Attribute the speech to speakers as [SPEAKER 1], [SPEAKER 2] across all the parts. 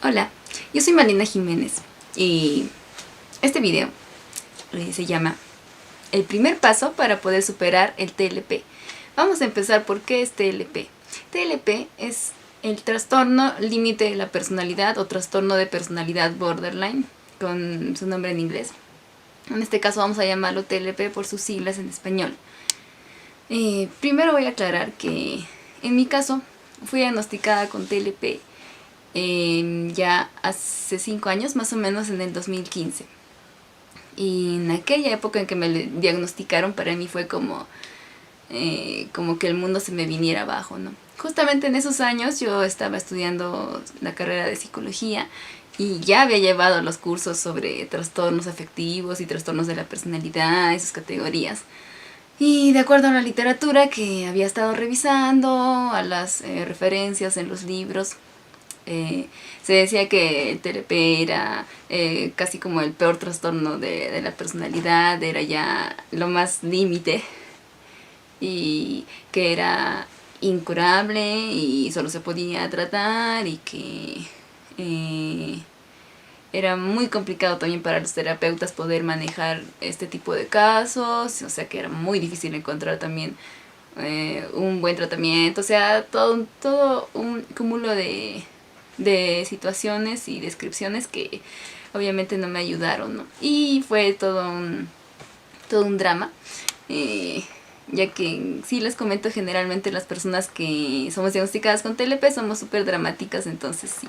[SPEAKER 1] Hola, yo soy Marina Jiménez y este video se llama El primer paso para poder superar el TLP. Vamos a empezar por qué es TLP. TLP es el trastorno límite de la personalidad o trastorno de personalidad borderline, con su nombre en inglés. En este caso vamos a llamarlo TLP por sus siglas en español. Primero voy a aclarar que en mi caso fui diagnosticada con TLP ya hace 5 años, más o menos en el 2015. Y en aquella época en que me diagnosticaron, para mí fue como que el mundo se me viniera abajo, ¿no? Justamente en esos años yo estaba estudiando la carrera de psicología y ya había llevado los cursos sobre trastornos afectivos y trastornos de la personalidad, esas categorías. Y de acuerdo a la literatura que había estado revisando, a las referencias en los libros, se decía que el TLP era casi como el peor trastorno de la personalidad, era ya lo más límite y que era incurable y solo se podía tratar y que era muy complicado también para los terapeutas poder manejar este tipo de casos, o sea que era muy difícil encontrar también un buen tratamiento, o sea, todo un cúmulo de situaciones y descripciones que obviamente no me ayudaron, ¿no? Y fue todo un drama, eh, ya que sí les comento, generalmente las personas que somos diagnosticadas con TLP somos súper dramáticas, entonces sí,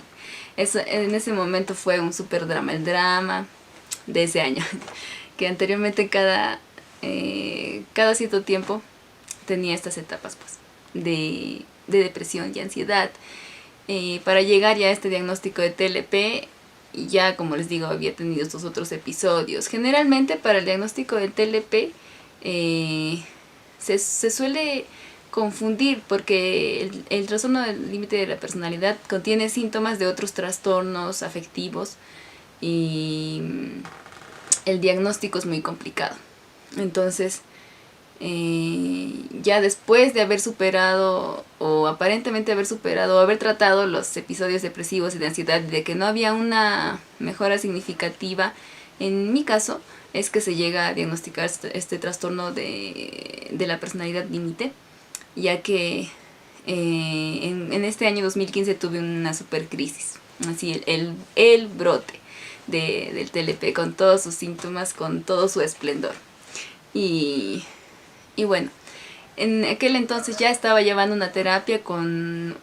[SPEAKER 1] eso en ese momento fue un súper drama, el drama de ese año, que anteriormente cada cierto tiempo tenía estas etapas pues de depresión y ansiedad. Para llegar ya a este diagnóstico de TLP, ya como les digo, había tenido estos otros episodios. Generalmente para el diagnóstico del TLP se suele confundir porque el trastorno del límite de la personalidad contiene síntomas de otros trastornos afectivos y el diagnóstico es muy complicado. Entonces, ya después de haber superado o aparentemente haber superado o haber tratado los episodios depresivos y de ansiedad, de que no había una mejora significativa, en mi caso es que se llega a diagnosticar este trastorno de la personalidad límite, ya que en este año 2015 tuve una super crisis, así el brote del TLP con todos sus síntomas, con todo su esplendor. Y bueno, en aquel entonces ya estaba llevando una terapia con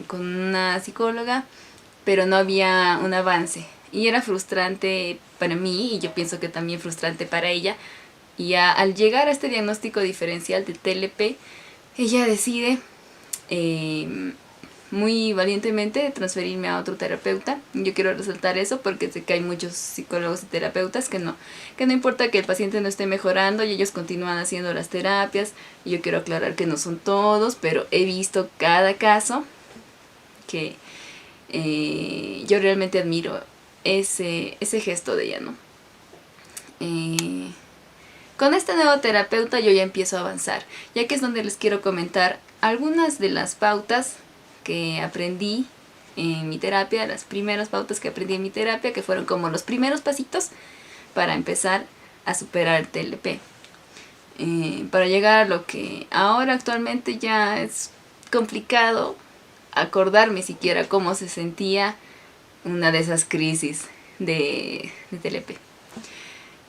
[SPEAKER 1] una psicóloga, pero no había un avance. Y era frustrante para mí, y yo pienso que también frustrante para ella. Y al llegar a este diagnóstico diferencial de TLP, ella decide muy valientemente transferirme a otro terapeuta. Yo quiero resaltar eso porque sé que hay muchos psicólogos y terapeutas que no importa que el paciente no esté mejorando y ellos continúan haciendo las terapias. Y yo quiero aclarar que no son todos, pero he visto cada caso que yo realmente admiro ese gesto de ella, ¿no? Con este nuevo terapeuta yo ya empiezo a avanzar, ya que es donde les quiero comentar algunas de las pautas que aprendí en mi terapia, las primeras pautas que aprendí en mi terapia, que fueron como los primeros pasitos para empezar a superar el TLP. Para llegar a lo que ahora actualmente ya es complicado acordarme siquiera cómo se sentía una de esas crisis de TLP.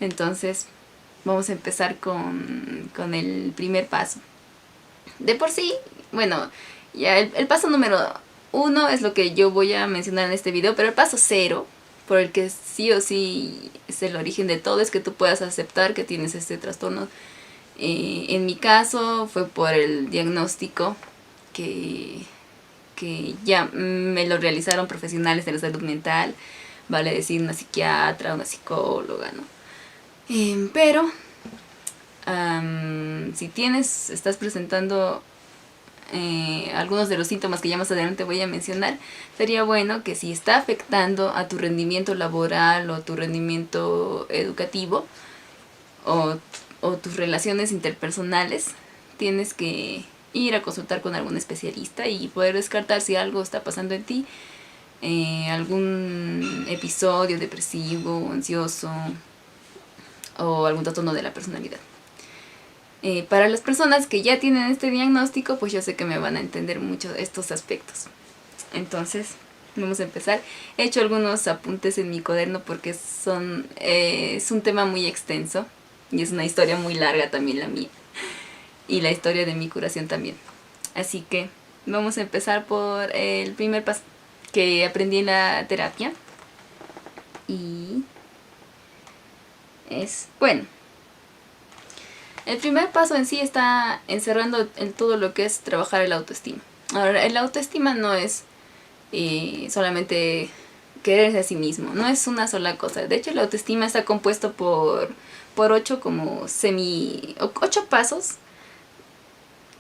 [SPEAKER 1] Entonces, vamos a empezar con el primer paso. De por sí, bueno, ya el paso número 1 es lo que yo voy a mencionar en este video, pero el paso 0, por el que sí o sí es el origen de todo, es que tú puedas aceptar que tienes este trastorno. En mi caso fue por el diagnóstico que ya me lo realizaron profesionales de la salud mental, vale decir una psiquiatra, una psicóloga, ¿no? Pero si estás presentando algunos de los síntomas que ya más adelante voy a mencionar, sería bueno que si está afectando a tu rendimiento laboral o tu rendimiento educativo o tus relaciones interpersonales, tienes que ir a consultar con algún especialista y poder descartar si algo está pasando en ti algún episodio depresivo, ansioso o algún trastorno de la personalidad. Para las personas que ya tienen este diagnóstico, pues yo sé que me van a entender mucho estos aspectos. Entonces, vamos a empezar. He hecho algunos apuntes en mi cuaderno porque es un tema muy extenso y es una historia muy larga también la mía. Y la historia de mi curación también. Así que vamos a empezar por el primer paso que aprendí en la terapia. Y es, bueno, el primer paso en sí está encerrando en todo lo que es trabajar el autoestima. Ahora, el autoestima no es solamente quererse a sí mismo, no es una sola cosa. De hecho, la autoestima está compuesto por 8 pasos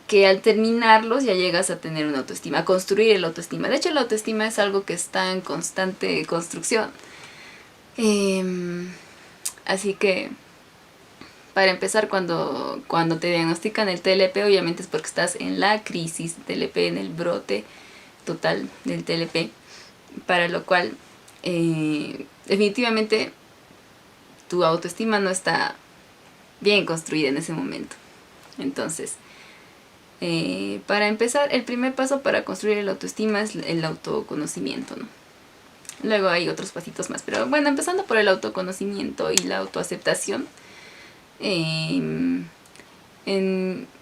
[SPEAKER 1] que al terminarlos ya llegas a tener una autoestima, a construir el autoestima. De hecho, la autoestima es algo que está en constante construcción. Así que, para empezar, cuando te diagnostican el TLP, obviamente es porque estás en la crisis TLP, en el brote total del TLP, para lo cual definitivamente tu autoestima no está bien construida en ese momento. Entonces, para empezar, el primer paso para construir el autoestima es el autoconocimiento, ¿no? Luego hay otros pasitos más, pero bueno, empezando por el autoconocimiento y la autoaceptación. En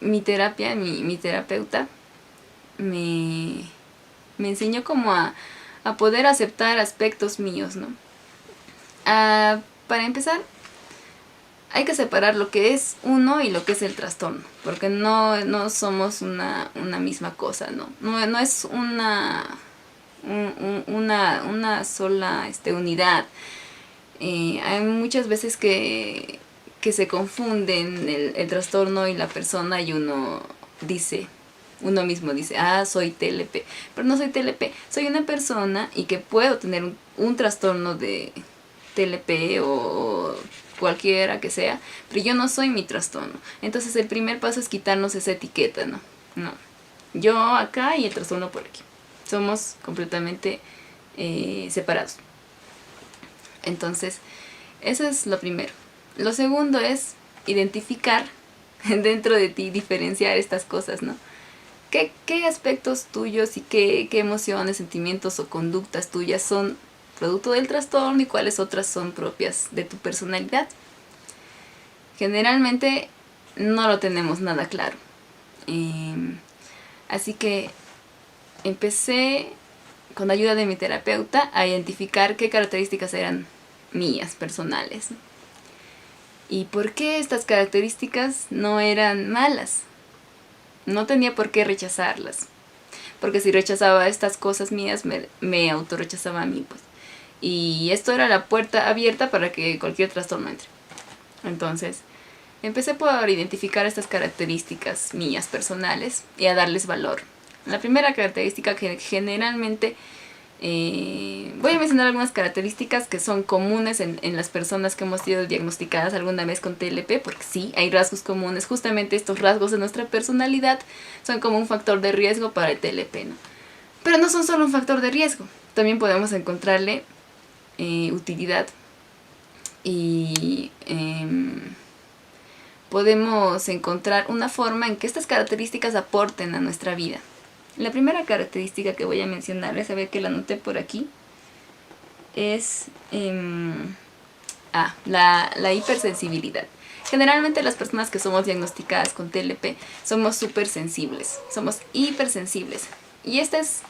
[SPEAKER 1] mi terapia, mi terapeuta me enseñó como a poder aceptar aspectos míos, ¿no? Para empezar, hay que separar lo que es uno y lo que es el trastorno, porque no somos una misma cosa, ¿no? No es una sola unidad. Hay muchas veces que se confunden el trastorno y la persona, y uno mismo dice, soy TLP, pero no soy TLP, soy una persona y que puedo tener un trastorno de TLP o cualquiera que sea, pero yo no soy mi trastorno. Entonces el primer paso es quitarnos esa etiqueta, ¿no? Yo acá y el trastorno por aquí. Somos completamente separados. Entonces, eso es lo primero. Lo segundo es identificar dentro de ti, diferenciar estas cosas, ¿no? ¿Qué aspectos tuyos y qué emociones, sentimientos o conductas tuyas son producto del trastorno y cuáles otras son propias de tu personalidad? Generalmente no lo tenemos nada claro. Así que empecé, con la ayuda de mi terapeuta, a identificar qué características eran mías, personales. ¿Y por qué estas características no eran malas? No tenía por qué rechazarlas. Porque si rechazaba estas cosas mías, me autorrechazaba a mí, pues. Y esto era la puerta abierta para que cualquier trastorno entre. Entonces, empecé por identificar estas características mías, personales, y a darles valor. La primera característica que generalmente... voy a mencionar algunas características que son comunes en las personas que hemos sido diagnosticadas alguna vez con TLP, porque sí, hay rasgos comunes. Justamente estos rasgos de nuestra personalidad son como un factor de riesgo para el TLP, ¿no? Pero no son solo un factor de riesgo, también podemos encontrarle utilidad y podemos encontrar una forma en que estas características aporten a nuestra vida. La primera característica que voy a mencionarles, a ver que la anoté por aquí, es la hipersensibilidad. Generalmente las personas que somos diagnosticadas con TLP somos súper sensibles, somos hipersensibles. Y este es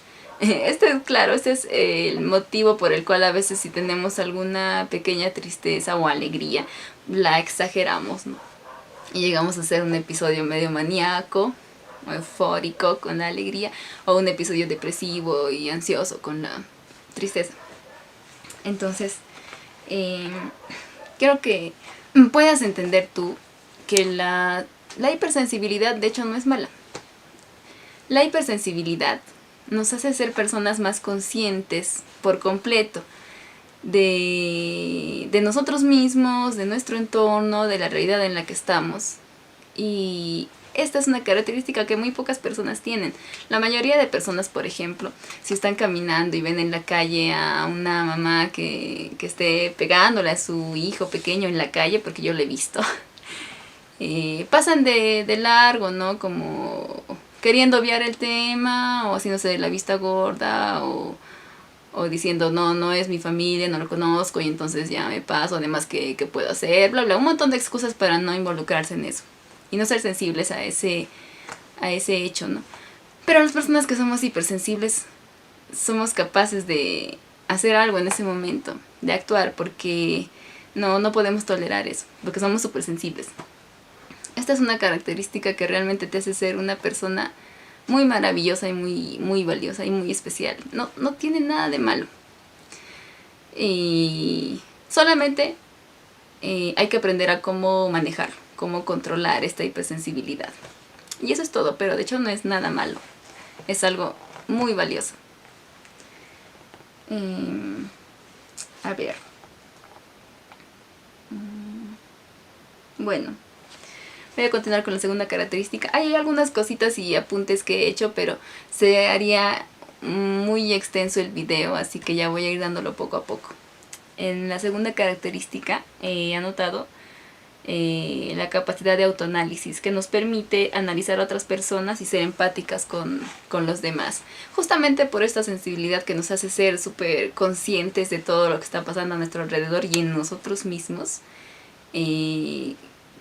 [SPEAKER 1] el motivo por el cual a veces si tenemos alguna pequeña tristeza o alegría, la exageramos, ¿no? Y llegamos a hacer un episodio medio maníaco, eufórico con la alegría, o un episodio depresivo y ansioso con la tristeza. Entonces, quiero que puedas entender tú que la hipersensibilidad de hecho no es mala. La hipersensibilidad nos hace ser personas más conscientes por completo de nosotros mismos, de nuestro entorno, de la realidad en la que estamos. Y esta es una característica que muy pocas personas tienen. La mayoría de personas, por ejemplo, si están caminando y ven en la calle a una mamá que esté pegándole a su hijo pequeño en la calle, porque yo lo he visto, pasan de largo, ¿no? Como queriendo obviar el tema, o haciéndose de la vista gorda, o diciendo, no es mi familia, no lo conozco, y entonces ya me paso, además, ¿qué puedo hacer? Bla, bla, un montón de excusas para no involucrarse en eso. Y no ser sensibles a ese hecho, ¿no? Pero las personas que somos hipersensibles somos capaces de hacer algo en ese momento, de actuar, porque no podemos tolerar eso, porque somos súper sensibles. Esta es una característica que realmente te hace ser una persona muy maravillosa y muy valiosa y muy especial. No tiene nada de malo. Y solamente hay que aprender a cómo manejar, cómo controlar esta hipersensibilidad. Y eso es todo, pero de hecho no es nada malo. Es algo muy valioso. A ver. Bueno. Voy a continuar con la segunda característica. Hay algunas cositas y apuntes que he hecho, pero se haría muy extenso el video, así que ya voy a ir dándolo poco a poco. En la segunda característica he anotado la capacidad de autoanálisis, que nos permite analizar a otras personas y ser empáticas con los demás. Justamente por esta sensibilidad que nos hace ser súper conscientes de todo lo que está pasando a nuestro alrededor y en nosotros mismos.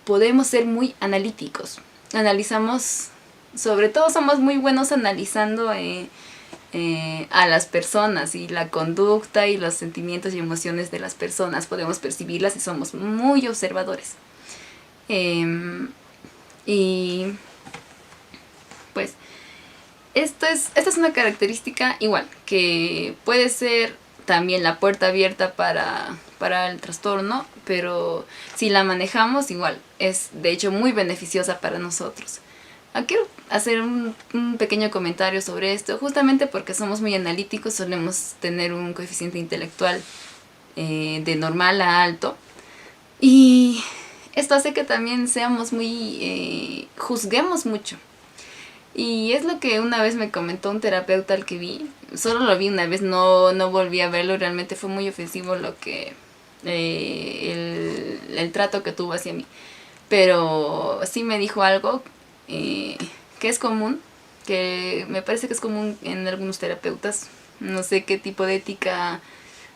[SPEAKER 1] Podemos ser muy analíticos. Analizamos, sobre todo somos muy buenos analizando a las personas y la conducta y los sentimientos y emociones de las personas. Podemos percibirlas y somos muy observadores. Y pues esta es una característica igual, que puede ser también la puerta abierta para el trastorno, pero si la manejamos igual, es de hecho muy beneficiosa para nosotros. Quiero hacer un pequeño comentario sobre esto, justamente porque somos muy analíticos, solemos tener un coeficiente intelectual de normal a alto, y esto hace que también seamos muy... juzguemos mucho. Y es lo que una vez me comentó un terapeuta al que vi. Solo lo vi una vez, no volví a verlo. Realmente fue muy ofensivo lo que el trato que tuvo hacia mí. Pero sí me dijo algo que es común, que me parece que es común en algunos terapeutas. No sé qué tipo de ética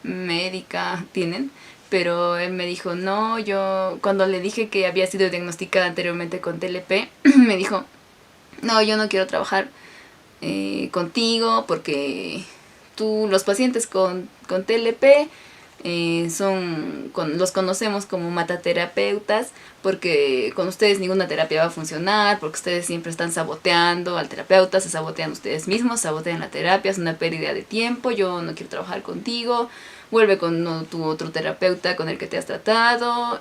[SPEAKER 1] médica tienen, pero él me dijo, no, yo cuando le dije que había sido diagnosticada anteriormente con TLP, me dijo, no, yo no quiero trabajar contigo porque los pacientes con TLP los conocemos como mataterapeutas, porque con ustedes ninguna terapia va a funcionar, porque ustedes siempre están saboteando al terapeuta, se sabotean ustedes mismos, sabotean la terapia, es una pérdida de tiempo, yo no quiero trabajar contigo, vuelve con tu otro terapeuta con el que te has tratado,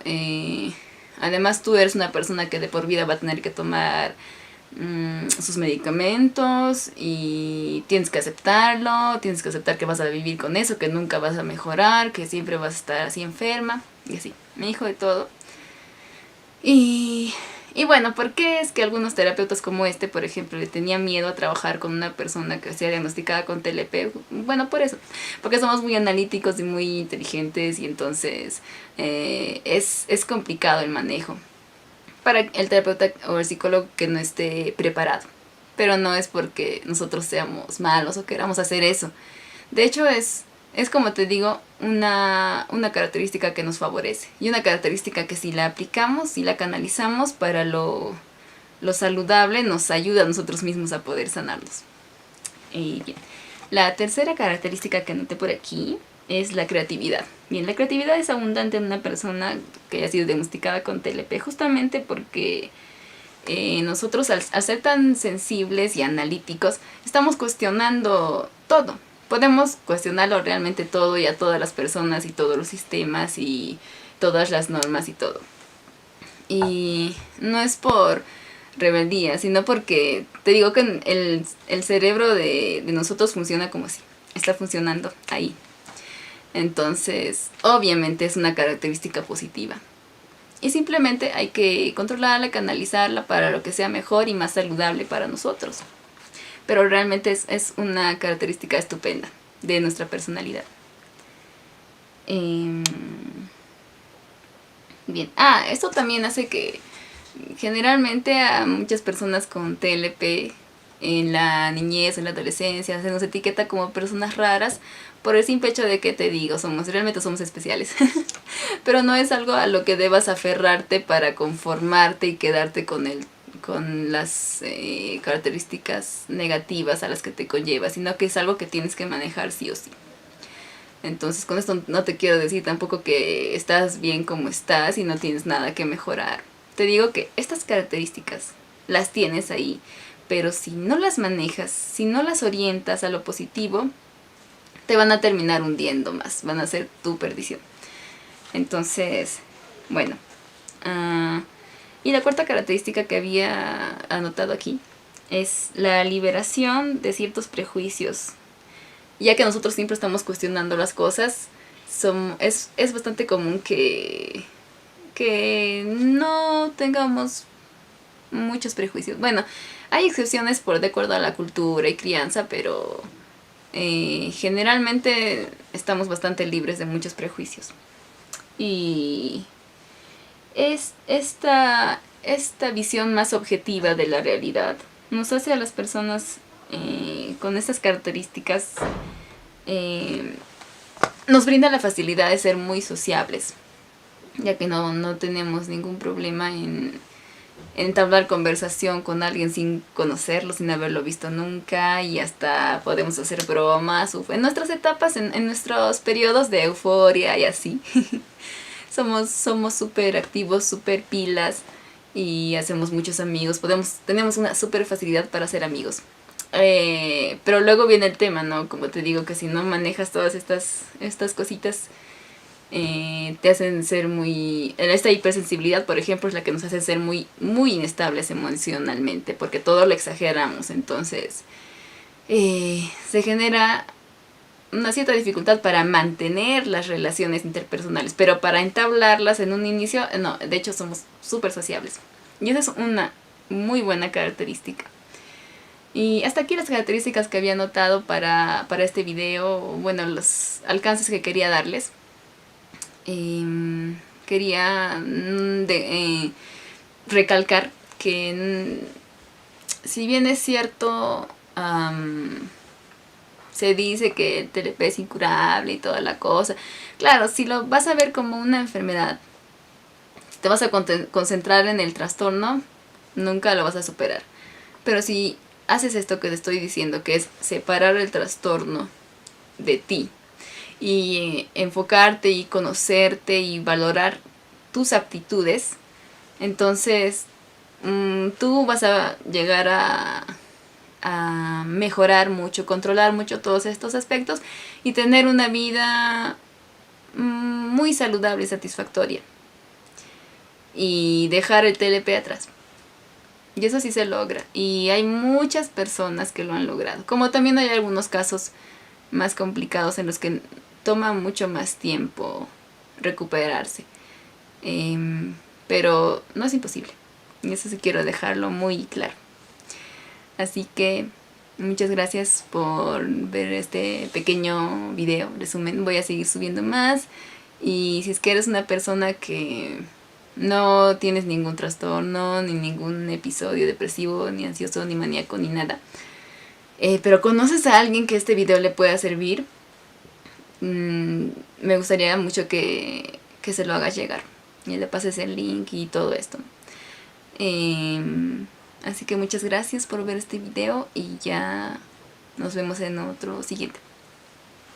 [SPEAKER 1] además tú eres una persona que de por vida va a tener que tomar sus medicamentos y tienes que aceptarlo, tienes que aceptar que vas a vivir con eso, que nunca vas a mejorar, que siempre vas a estar así enferma y así, me dijo de todo. Y bueno, ¿por qué es que algunos terapeutas como este, por ejemplo, le tenían miedo a trabajar con una persona que sea diagnosticada con TLP? Bueno, por eso, porque somos muy analíticos y muy inteligentes y entonces es complicado el manejo para el terapeuta o el psicólogo que no esté preparado. Pero no es porque nosotros seamos malos o queramos hacer eso. De hecho es como te digo, una característica que nos favorece. Y una característica que si la aplicamos, si la canalizamos para lo saludable, nos ayuda a nosotros mismos a poder sanarnos. Y bien, la tercera característica que anoté por aquí es la creatividad. Bien, la creatividad es abundante en una persona que haya sido diagnosticada con TLP, justamente porque nosotros al ser tan sensibles y analíticos, estamos cuestionando todo. Podemos cuestionarlo realmente todo y a todas las personas y todos los sistemas y todas las normas y todo. Y no es por rebeldía, sino porque te digo que el cerebro de nosotros funciona como si está funcionando ahí. Entonces, obviamente es una característica positiva. Y simplemente hay que controlarla, canalizarla para lo que sea mejor y más saludable para nosotros. Pero realmente es una característica estupenda de nuestra personalidad. Bien, esto también hace que generalmente a muchas personas con TLP en la niñez, en la adolescencia, se nos etiqueta como personas raras por el simple hecho de que, te digo, realmente somos especiales. Pero no es algo a lo que debas aferrarte para conformarte y quedarte con las características negativas a las que te conlleva, sino que es algo que tienes que manejar sí o sí. Entonces con esto no te quiero decir tampoco que estás bien como estás y no tienes nada que mejorar. Te digo que estas características las tienes ahí, pero si no las manejas, si no las orientas a lo positivo, te van a terminar hundiendo más, van a ser tu perdición. Entonces, bueno. Y la cuarta característica que había anotado aquí es la liberación de ciertos prejuicios. Ya que nosotros siempre estamos cuestionando las cosas, es bastante común que no tengamos muchos prejuicios. Bueno, hay excepciones de acuerdo a la cultura y crianza, pero generalmente estamos bastante libres de muchos prejuicios. Y esta visión más objetiva de la realidad nos hace a las personas con estas características, nos brinda la facilidad de ser muy sociables, ya que no tenemos ningún problema en entablar conversación con alguien sin conocerlo, sin haberlo visto nunca, y hasta podemos hacer bromas en nuestras etapas, en nuestros periodos de euforia y así. Somos súper activos, súper pilas y hacemos muchos amigos, tenemos una súper facilidad para hacer amigos. Pero luego viene el tema, ¿no? Como te digo, que si no manejas todas estas cositas, te hacen ser muy... Esta hipersensibilidad, por ejemplo, es la que nos hace ser muy, muy inestables emocionalmente, porque todo lo exageramos. Entonces, se genera una cierta dificultad para mantener las relaciones interpersonales, pero para entablarlas en un inicio, no, de hecho somos súper sociables. Y esa es una muy buena característica. Y hasta aquí las características que había notado para este video, bueno, los alcances que quería darles. Quería recalcar que si bien es cierto, se dice que el TLP es incurable y toda la cosa, claro, si lo vas a ver como una enfermedad, si te vas a concentrar en el trastorno, nunca lo vas a superar. Pero si haces esto que te estoy diciendo, que es separar el trastorno de ti y enfocarte y conocerte y valorar tus aptitudes, entonces tú vas a llegar a mejorar mucho, controlar mucho todos estos aspectos y tener una vida muy saludable y satisfactoria y dejar el TLP atrás. Y eso sí se logra. Y hay muchas personas que lo han logrado. Como también hay algunos casos más complicados en los que toma mucho más tiempo recuperarse. Pero no es imposible. Y eso sí quiero dejarlo muy claro. Así que muchas gracias por ver este pequeño video, resumen. Voy a seguir subiendo más. Y si es que eres una persona que no tienes ningún trastorno, ni ningún episodio depresivo, ni ansioso, ni maníaco, ni nada, pero conoces a alguien que este video le pueda servir, me gustaría mucho que se lo hagas llegar y le pases el link y todo esto. Así que muchas gracias por ver este video y ya nos vemos en otro siguiente.